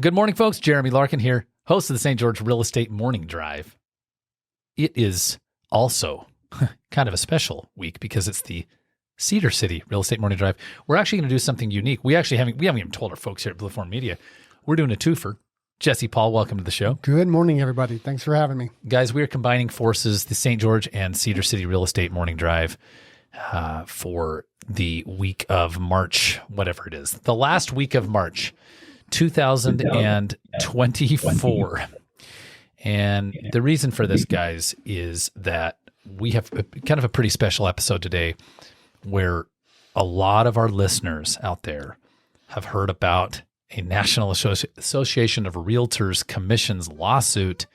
Good morning, folks. Jeremy Larkin here, host of the St. George Real Estate Morning Drive. It is also kind of a special week because it's the Cedar City Real Estate Morning Drive. We're actually going to do something unique. We haven't even told our folks here at Blueform Media. We're doing a twofer. Jesse Poll, welcome to the show. Good morning, everybody. Thanks for having me. Guys, we are combining forces, the St. George and Cedar City Real Estate Morning Drive for the week of March, whatever it is. The last week of March, 2024. And the reason for this, guys, is that we have kind of a pretty special episode today where a lot of our listeners out there have heard about a National Association of Realtors commissions lawsuit,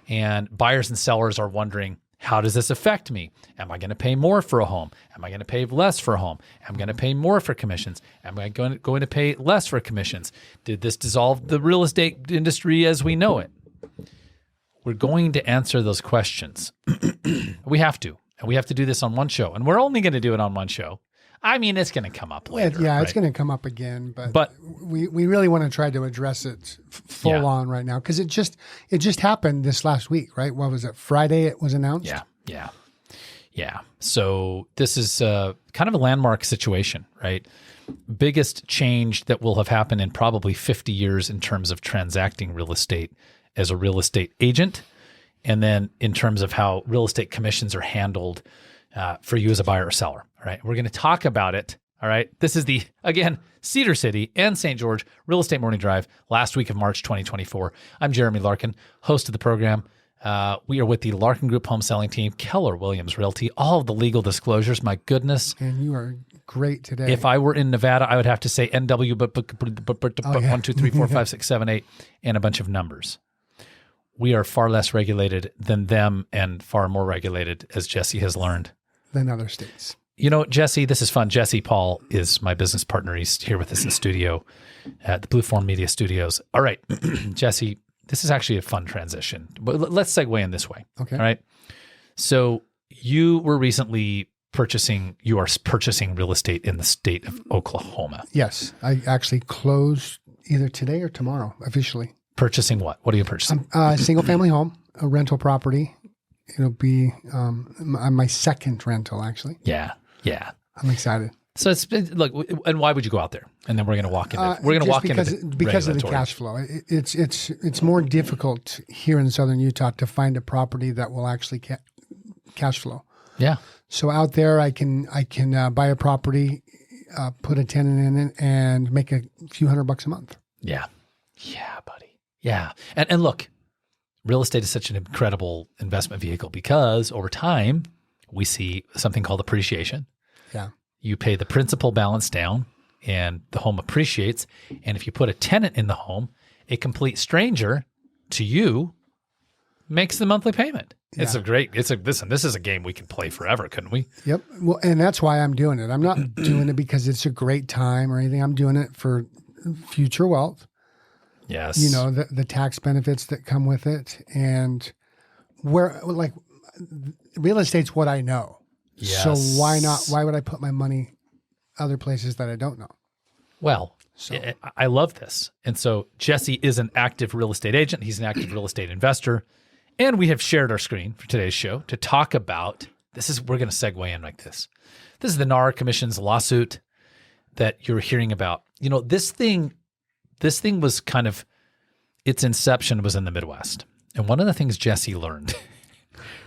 and buyers and sellers are wondering, how does this affect me? Am I going to pay more for a home? Am I going to pay less for a home? Am I going to pay more for commissions? Am I going to pay less for commissions? Did this dissolve the real estate industry as we know it? We're going to answer those questions. We have to. And we have to do this on one show. And we're only going to do it on one show. I mean, it's going to come up later. Yeah, right? It's going to come up again. But we really want to try to address it full on right now because it just happened this last week, right? What was it? Friday it was announced? Yeah. So this is kind of a landmark situation, right? Biggest change that will have happened in probably 50 years in terms of transacting real estate as a real estate agent. And then in terms of how real estate commissions are handled for you as a buyer or seller. All right. We're going to talk about it. All right. This is the, again, Cedar City and St. George Real Estate Morning Drive, last week of March 2024. I'm Jeremy Larkin, host of the program. We are with the Larkin Group home selling team, Keller Williams Realty, all of the legal disclosures. My goodness. And you are great today. If I were in Nevada, I would have to say NW, but 1, 2, 3, 4, 5, 6, 7, 8, and a bunch of numbers. We are far less regulated than them and far more regulated, as Jesse has learned, than other states. You know, Jesse, this is fun. Jesse Poll is my business partner. He's here with us in the studio at the Blueform Media Studios. All right, Jesse, this is actually a fun transition. But let's segue in this way. Okay. All right. So you were recently purchasing real estate in the state of Oklahoma. Yes. I actually closed either today or tomorrow officially. Purchasing what? What are you purchasing? A single family home, a rental property. It'll be my second rental, actually. Yeah. I'm excited. So look, and why would you go out there? And then we're going to walk into because of the cash flow. It's more difficult here in Southern Utah to find a property that will actually cash flow. Yeah. So out there, I can buy a property, put a tenant in it, and make a few $100 a month. Yeah, buddy. Yeah, and look, real estate is such an incredible investment vehicle because over time we see something called appreciation. Yeah. You pay the principal balance down and the home appreciates. And if you put a tenant in the home, a complete stranger to you makes the monthly payment. Yeah. This is a game we can play forever, couldn't we? Yep. Well, and that's why I'm doing it. I'm not doing it because it's a great time or anything. I'm doing it for future wealth. Yes. You know, the tax benefits that come with it. And real estate's what I know. Yes. So why not? Why would I put my money other places that I don't know? Well, I love this. And so Jesse is an active real estate agent. He's an active real estate investor. And we have shared our screen for today's show to talk about we're going to segue in like this. This is the NAR Commission's lawsuit that you're hearing about. You know, this thing was kind of, its inception was in the Midwest. And one of the things Jesse learned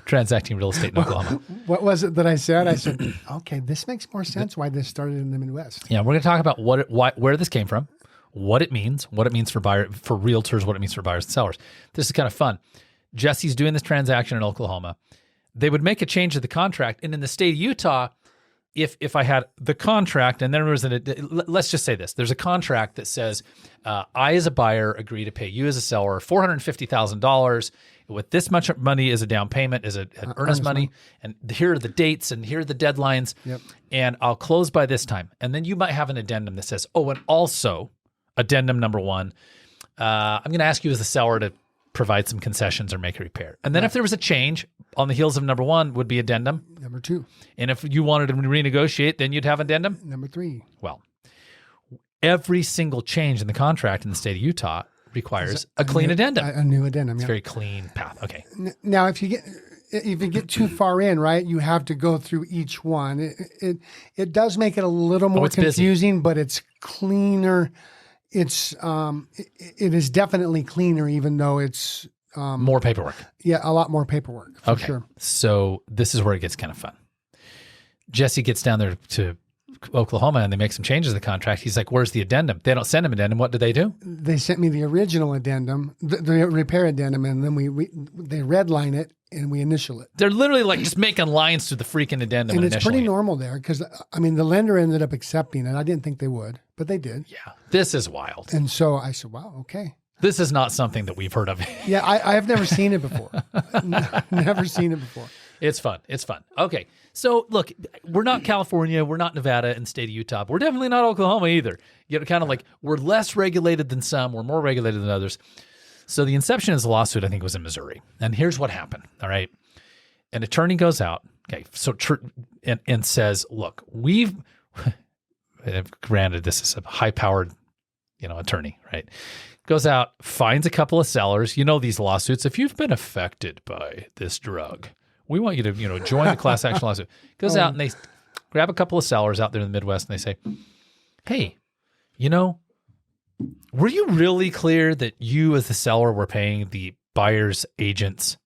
transacting real estate in Oklahoma. What was it that I said? I said, okay, this makes more sense why this started in the Midwest. Yeah, we're going to talk about where this came from, what it means for realtors, what it means for buyers and sellers. This is kind of fun. Jesse's doing this transaction in Oklahoma. They would make a change to the contract, and in the state of Utah, if I had the contract, and there was let's just say this, there's a contract that says, I as a buyer agree to pay you as a seller $450,000 with this much money as a down payment, as an earnest money, and here are the dates and here are the deadlines, and I'll close by this time. And then you might have an addendum that says, and also addendum number 1, I'm going to ask you as the seller to provide some concessions or make a repair. And then if there was a change on the heels of number 1 would be addendum. Number 2. And if you wanted to renegotiate, then you'd have addendum. Number 3. Well, every single change in the contract in the state of Utah requires a clean addendum. A new addendum. It's a very clean path. Okay. Now, if you get too far in, right, you have to go through each one. It does make it a little more confusing, but it's cleaner. It is definitely cleaner, even though it's more paperwork. Yeah, a lot more paperwork. For sure. So this is where it gets kind of fun. Jesse gets down there to Oklahoma and they make some changes to the contract. He's like, "Where's the addendum?" They don't send him addendum. What do? They sent me the original addendum, the repair addendum, and then they redline it and we initial it. They're literally like just making lines to the freaking addendum. And it's pretty normal there because, I mean, the lender ended up accepting it. I didn't think they would, but they did. Yeah, this is wild. And so I said, wow, okay. This is not something that we've heard of. Yeah, I have never seen it before. Never seen it before. It's fun. It's fun. Okay. So look, we're not California. We're not Nevada and the state of Utah. We're definitely not Oklahoma either. You know, kind of like we're less regulated than some. We're more regulated than others. So the inception of the lawsuit, I think, was in Missouri. And here's what happened. All right. An attorney goes out. Okay. So and says, look, we've granted this is a high-powered, attorney, right? Goes out, finds a couple of sellers. You know these lawsuits. If you've been affected by this drug, we want you to, join the class action lawsuit. Goes out and they grab a couple of sellers out there in the Midwest and they say, hey, were you really clear that you as the seller were paying the buyer's agents,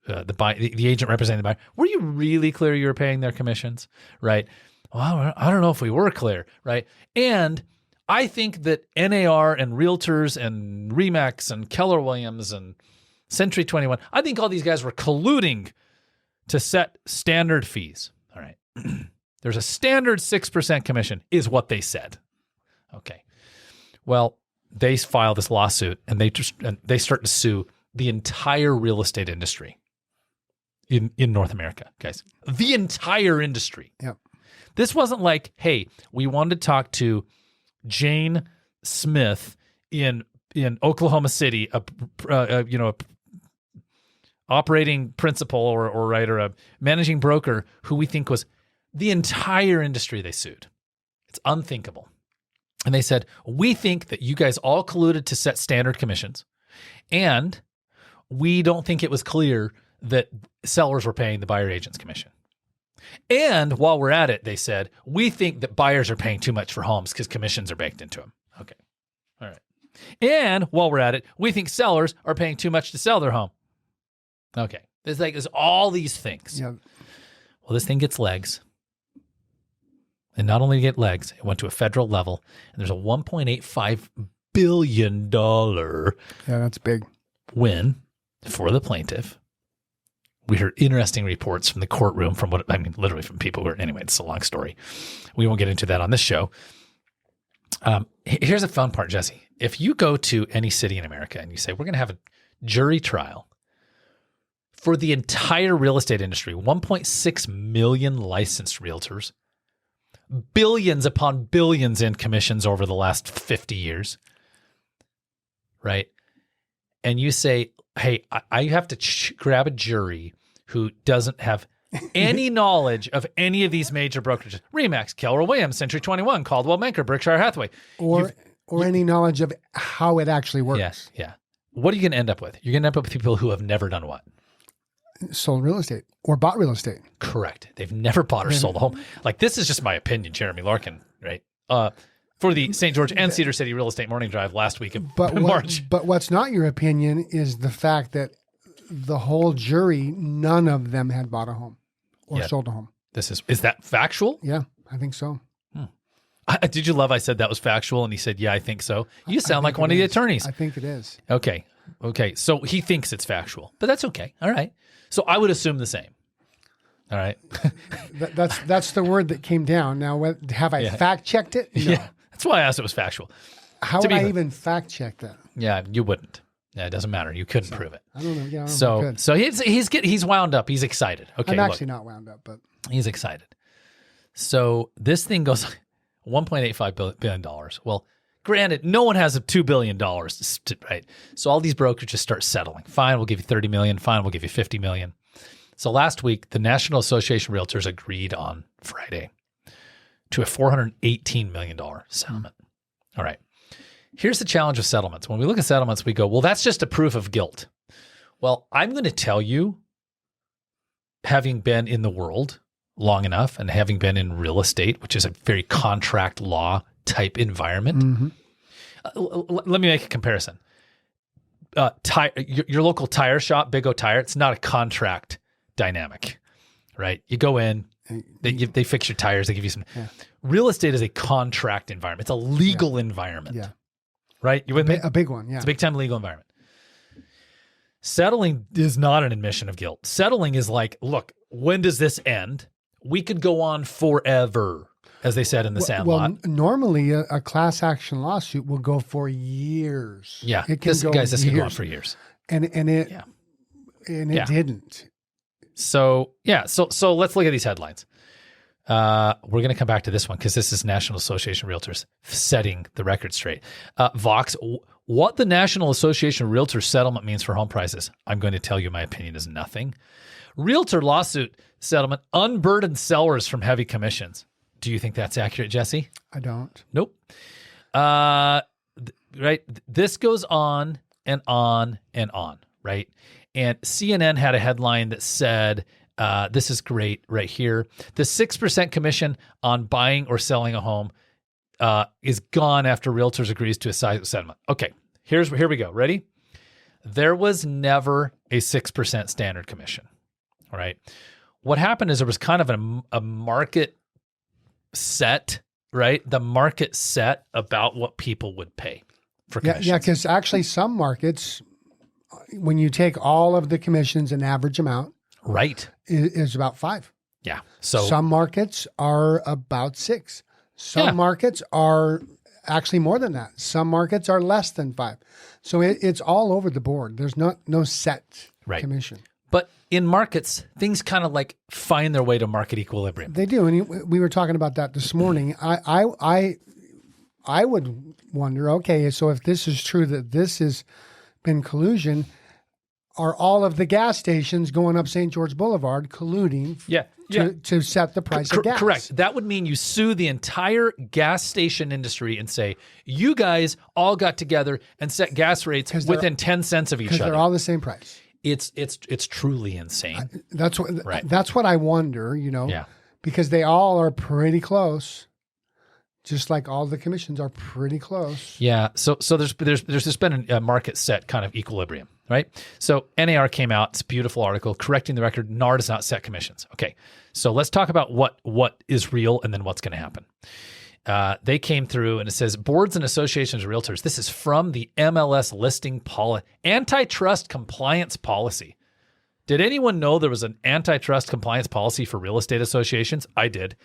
the agent representing the buyer? Were you really clear you were paying their commissions, right? Well, I don't know if we were clear, right? And I think that NAR and Realtors and Remax and Keller Williams and Century 21, I think all these guys were colluding to set standard fees. All right. There's a standard 6% commission is what they said. Okay. Well, they file this lawsuit and they start to sue the entire real estate industry in North America, guys. The entire industry. Yep. This wasn't like, hey, we wanted to talk to Jane Smith in Oklahoma City, a operating principal or a managing broker who we think was the entire industry they sued. It's unthinkable. And they said, we think that you guys all colluded to set standard commissions, and we don't think it was clear that sellers were paying the buyer agent's commission. And while we're at it, they said, we think that buyers are paying too much for homes because commissions are baked into them. Okay. All right. And while we're at it, we think sellers are paying too much to sell their home. Okay. There's all these things. Yeah. Well, this thing gets legs. And not only get legs, it went to a federal level, and there's a $1.85 billion that's big win for the plaintiff. We heard interesting reports from the courtroom literally from people who are, anyway, it's a long story. We won't get into that on this show. Here's a fun part, Jesse. If you go to any city in America and you say, we're going to have a jury trial for the entire real estate industry, 1.6 million licensed realtors, billions upon billions in commissions over the last 50 years, right? And you say, hey, I have to grab a jury who doesn't have any knowledge of any of these major brokerages. Remax, Keller Williams, Century 21, Caldwell Banker, Berkshire Hathaway. Or any knowledge of how it actually works. Yeah. What are you going to end up with? You're going to end up with people who have never done what? Sold real estate or bought real estate. Correct. They've never bought or sold a home. Like, this is just my opinion, Jeremy Larkin, right? For the St. George and Cedar City Real Estate Morning Drive last week in March. But what's not your opinion is the fact that the whole jury, none of them had bought a home or sold a home. Is that factual? Yeah, I think so. Did you love I said that was factual? And he said, yeah, I think so. You sound like one of the attorneys. I think it is. Okay. So he thinks it's factual, but that's okay. All right. So I would assume the same. All right. That's the word that came down. Now, have I fact checked it? No. Yeah. That's why I asked it was factual. How would I even fact check that? Yeah, you wouldn't. Yeah, it doesn't matter. You couldn't prove it. I don't know. Yeah, I don't know so he's wound up. He's excited. Okay. I'm actually not wound up, but he's excited. So this thing goes $1.85 billion. Well, granted, no one has $2 billion, right? So all these brokers just start settling. Fine, we'll give you $30 million. Fine, we'll give you $50 million. So last week, the National Association of Realtors agreed on Friday to a $418 million settlement. All right. Here's the challenge of settlements. When we look at settlements, we go, well, that's just a proof of guilt. Well, I'm going to tell you, having been in the world long enough and having been in real estate, which is a very contract law type environment, let me make a comparison. Your local tire shop, Big O Tire, it's not a contract dynamic, right? You go in, they fix your tires, they give you some. Yeah. Real estate is a contract environment. It's a legal environment, right? You with me? A big one, yeah. It's a big time legal environment. Settling is not an admission of guilt. Settling is like, look, when does this end? We could go on forever, as they said in the Sandlot. Well, normally a class action lawsuit will go for years. Yeah, this can go on for years, and it didn't. So let's look at these headlines. We're going to come back to this one because this is National Association of Realtors setting the record straight. Vox, what the National Association of Realtors settlement means for home prices. I'm going to tell you my opinion is nothing. Realtor lawsuit settlement unburdened sellers from heavy commissions. Do you think that's accurate, Jesse? I don't. Nope. Right. This goes on and on and on, right? And CNN had a headline that said, this is great right here. The 6% commission on buying or selling a home is gone after Realtors agrees to a size settlement. Okay, here we go. Ready? There was never a 6% standard commission. All right. What happened is there was kind of a market set, right? The market set about what people would pay for commissions. Yeah, because actually some markets, when you take all of the commissions and average amount, right, is about 5. Yeah. So some markets are about 6. Some markets are actually more than that. Some markets are less than 5. So it's all over the board. There's no set commission. But in markets, things kind of like find their way to market equilibrium. They do, and we were talking about that this morning. I would wonder, okay, so if this is true that this has been collusion, are all of the gas stations going up St. George Boulevard colluding to set the price of gas? Correct. That would mean you sue the entire gas station industry and say, you guys all got together and set gas rates within 10 cents of each other. Because they're all the same price. It's truly insane. That's what I wonder, because they all are pretty close. Just like all the commissions are pretty close. Yeah. So there's just been a market set kind of equilibrium, right? So NAR came out, it's a beautiful article, correcting the record. NAR does not set commissions. Okay. So let's talk about what is real and then what's going to happen. They came through and it says boards and associations of realtors. This is from the MLS listing antitrust compliance policy. Did anyone know there was an antitrust compliance policy for real estate associations? I did.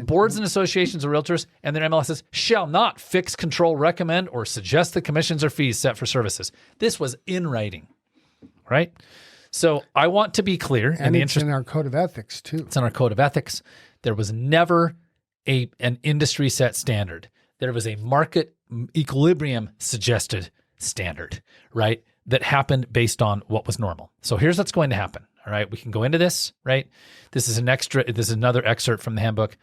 Boards and associations of realtors and their MLSs shall not fix, control, recommend, or suggest the commissions or fees set for services. This was in writing, right? So I want to be clear. And it's in our code of ethics, too. It's in our code of ethics. There was never an industry set standard. There was a market equilibrium suggested standard, right? That happened based on what was normal. So here's what's going to happen. All right. We can go into this, right? This is another excerpt from the handbook.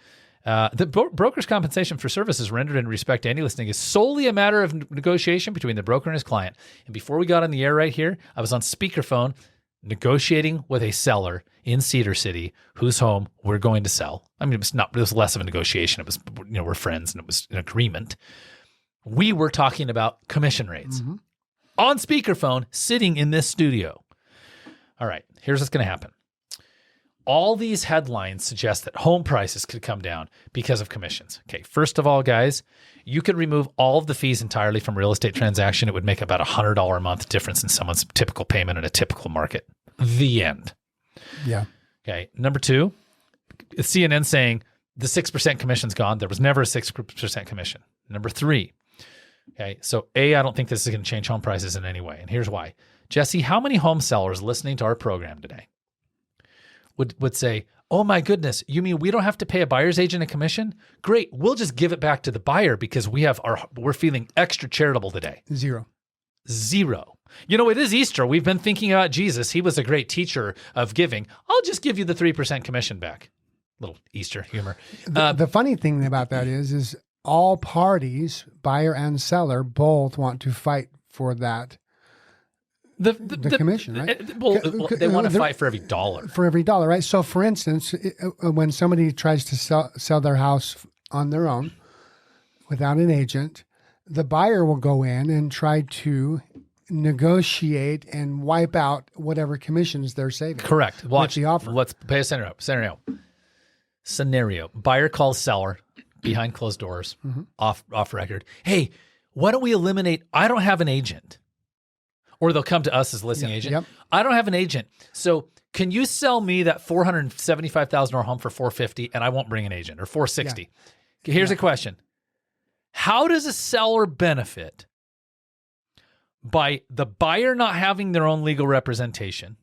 The broker's compensation for services rendered in respect to any listing is solely a matter of negotiation between the broker and his client. And before we got on the air right here, I was on speakerphone negotiating with a seller in Cedar City whose home we're going to sell. I mean, it was less of a negotiation. It was, we're friends and it was an agreement. We were talking about commission rates on speakerphone sitting in this studio. All right, here's what's going to happen. All these headlines suggest that home prices could come down because of commissions. Okay, first of all, guys, you could remove all of the fees entirely from real estate transaction. It would make about $100 a month difference in someone's typical payment in a typical market. The end. Yeah. Okay, number 2, CNN saying the 6% commission's gone. There was never a 6% commission. Number 3, okay, so I don't think this is going to change home prices in any way. And here's why. Jesse, how many home sellers listening to our program today would say, oh my goodness, you mean we don't have to pay a buyer's agent a commission? Great, we'll just give it back to the buyer because we're feeling extra charitable today. Zero. It is Easter. We've been thinking about Jesus. He was a great teacher of giving. I'll just give you the 3% commission back. Little Easter humor. The funny thing about that is all parties, buyer and seller, both want to fight for that. The commission, right? They want to fight for every dollar. For every dollar, right? So, for instance, when somebody tries to sell their house on their own without an agent, the buyer will go in and try to negotiate and wipe out whatever commissions they're saving. Correct. Watch the offer. Let's pay a scenario. Buyer calls seller behind closed doors, off record. Hey, why don't we eliminate? I don't have an agent. Or they'll come to us as listing agent. Yep. I don't have an agent. So can you sell me that $475,000 home for $450 and I won't bring an agent, or $460? Yeah. Here's a question. How does a seller benefit by the buyer not having their own legal representation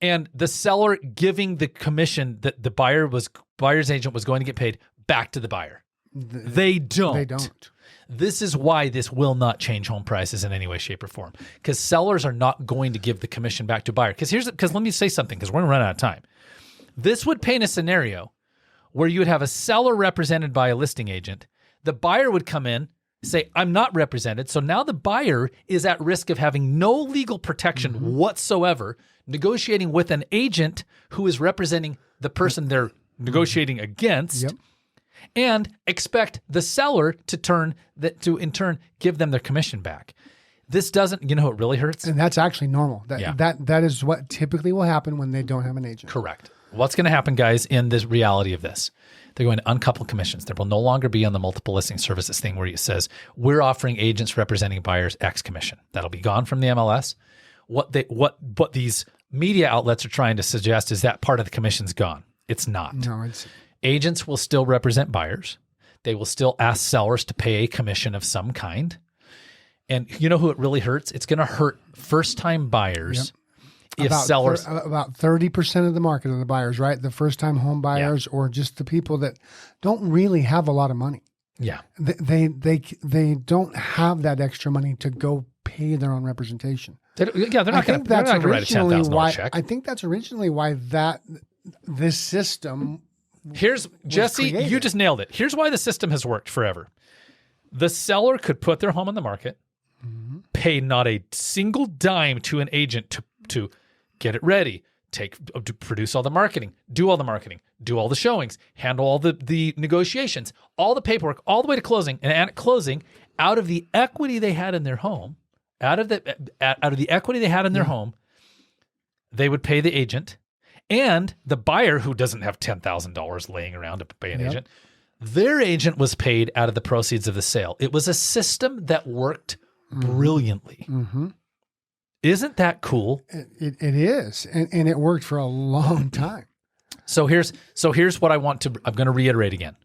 and the seller giving the commission that the buyer's agent was going to get paid back to the buyer? They don't. They don't. This is why this will not change home prices in any way, shape, or form, because sellers are not going to give the commission back to buyer. Because let me say something, because we're going to run out of time. This would paint a scenario where you would have a seller represented by a listing agent. The buyer would come in, say, I'm not represented. So now the buyer is at risk of having no legal protection whatsoever, negotiating with an agent who is representing the person they're negotiating against. Yep. And expect the seller to in turn give them their commission back. This doesn't, you know what really hurts? And that's actually normal. That is what typically will happen when they don't have an agent. Correct. What's going to happen, guys, in this reality of this? They're going to uncouple commissions. There will no longer be on the multiple listing services thing where it says we're offering agents representing buyers X commission. That'll be gone from the MLS. What these media outlets are trying to suggest is that part of the commission's gone. It's not. No, it's... Agents will still represent buyers. They will still ask sellers to pay a commission of some kind. And you know who it really hurts? It's going to hurt first-time buyers if sellers... About 30% of the market are the buyers, right? The first-time home buyers or just the people that don't really have a lot of money. Yeah. They don't have that extra money to go pay their own representation. They're not going to write a $10,000 check. I think that's originally why this system... Here's Jesse, created. You just nailed it. Here's why the system has worked forever. The seller could put their home on the market, pay not a single dime to an agent to get it ready, to produce all the marketing, do all the showings, handle all the negotiations, all the paperwork, all the way to closing. And at closing, out of the equity they had in their home, out of the equity they had in their home, they would pay the agent. And the buyer who doesn't have $10,000 laying around to pay an agent, their agent was paid out of the proceeds of the sale. It was a system that worked brilliantly. Isn't that cool? It is. And it worked for a long time. So here's what I'm going to reiterate again.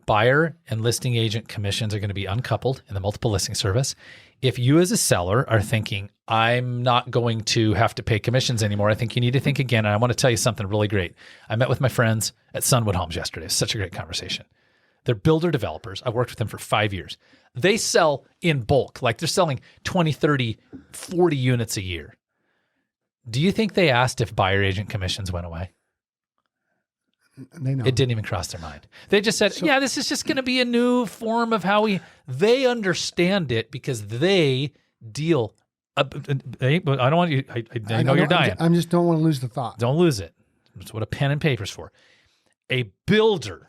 Buyer and listing agent commissions are going to be uncoupled in the multiple listing service. If you as a seller are thinking, I'm not going to have to pay commissions anymore, I think you need to think again. And I want to tell you something really great. I met with my friends at Sunwood Homes yesterday. It's such a great conversation. They're builder developers. I've worked with them for 5 years. They sell in bulk, like they're selling 20, 30, 40 units a year. Do you think they asked if buyer agent commissions went away? They know. It didn't even cross their mind. They just said, this is just going to be a new form of how they understand it because they deal. I don't want you, I know you're dying. I just don't want to lose the thought. Don't lose it. That's what a pen and paper's for. A builder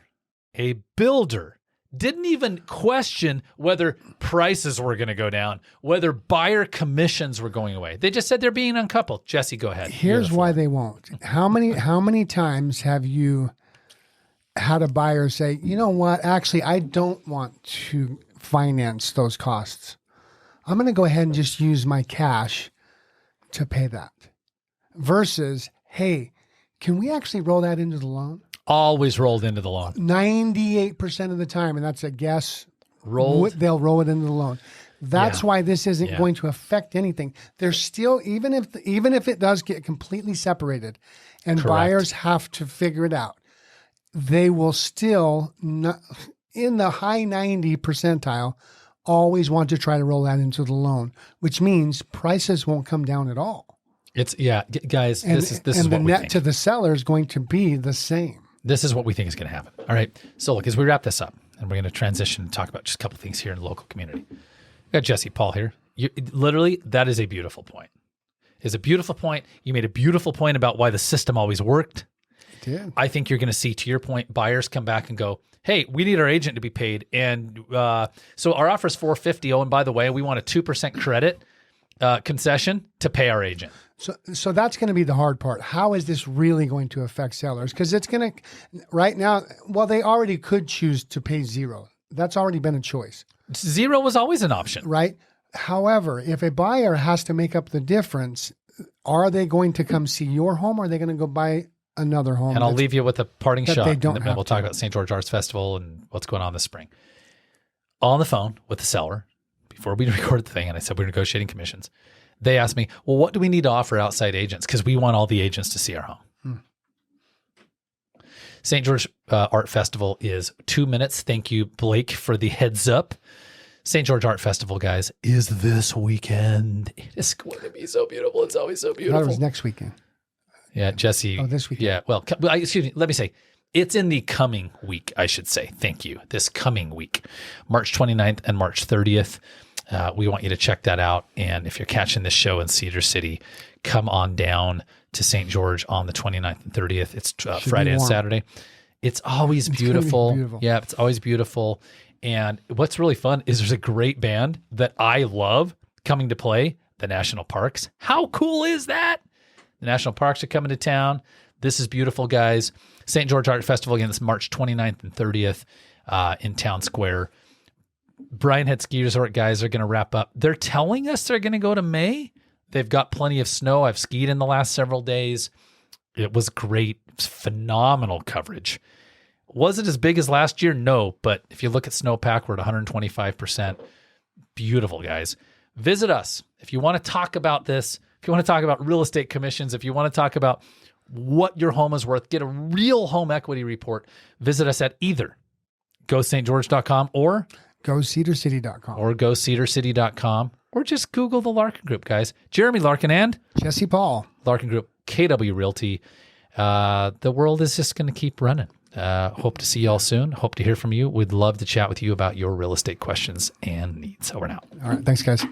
didn't even question whether prices were going to go down, whether buyer commissions were going away. They just said they're being uncoupled. Jesse, go ahead. Here's why they won't. How many times have you had a buyer say, you know what, actually, I don't want to finance those costs. I'm going to go ahead and just use my cash to pay that. Versus, hey, can we actually roll that into the loan? Always rolled into the loan. 98% of the time, and that's a guess, they'll roll it into the loan. That's why this isn't going to affect anything. There's still, even if it does get completely separated and buyers have to figure it out, they will still, in the high 90 percentile, always want to try to roll that into the loan, which means prices won't come down at all. Guys, this is what we think. And the net to the seller is going to be the same. This is what we think is going to happen. All right. So look, as we wrap this up, and we're going to transition and talk about just a couple things here in the local community. We got Jesse Poll here. Literally, that is a beautiful point. It's a beautiful point. You made a beautiful point about why the system always worked. It did. I think you're going to see, to your point, buyers come back and go, hey, we need our agent to be paid. And so our offer is $450. Oh, and by the way, we want a 2% credit concession to pay our agent. So that's going to be the hard part. How is this really going to affect sellers? Because it's going to, right now, well, they already could choose to pay zero. That's already been a choice. Zero was always an option. Right. However, if a buyer has to make up the difference, are they going to come see your home or are they going to go buy another home? And I'll leave you with a parting shot. And then we'll talk about St. George Arts Festival and what's going on this spring. On the phone with the seller, before we recorded the thing, and I said we're negotiating commissions, they asked me, well, what do we need to offer outside agents? Because we want all the agents to see our home. St. George Art Festival is 2 minutes. Thank you, Blake, for the heads up. St. George Art Festival, guys, is this weekend. It is going to be so beautiful. It's always so beautiful. I thought it was next weekend. Yeah, Jesse. Oh, this weekend. Yeah, well, excuse me. Let me say, it's in the coming week, I should say. Thank you. This coming week, March 29th and March 30th. We want you to check that out. And if you're catching this show in Cedar City, come on down to St. George on the 29th and 30th. It's Friday and Saturday. It's always beautiful. Yeah, it's always beautiful. And what's really fun is there's a great band that I love coming to play, the National Parks. How cool is that? The National Parks are coming to town. This is beautiful, guys. St. George Art Festival, again, this March 29th and 30th in Town Square. Brian Head Ski Resort guys are going to wrap up. They're telling us they're going to go to May. They've got plenty of snow. I've skied in the last several days. It was great. It was phenomenal coverage. Was it as big as last year? No, but if you look at snowpack, we're at 125%. Beautiful, guys. Visit us. If you want to talk about this, if you want to talk about real estate commissions, if you want to talk about what your home is worth, get a real home equity report, visit us at either gostgeorge.com or gocedarcity.com. Or gocedarcity.com. Or just Google the Larkin Group, guys. Jeremy Larkin and Jesse Poll. Larkin Group, KW Realty. The world is just going to keep running. Hope to see you all soon. Hope to hear from you. We'd love to chat with you about your real estate questions and needs. Over and out. All right. Thanks, guys.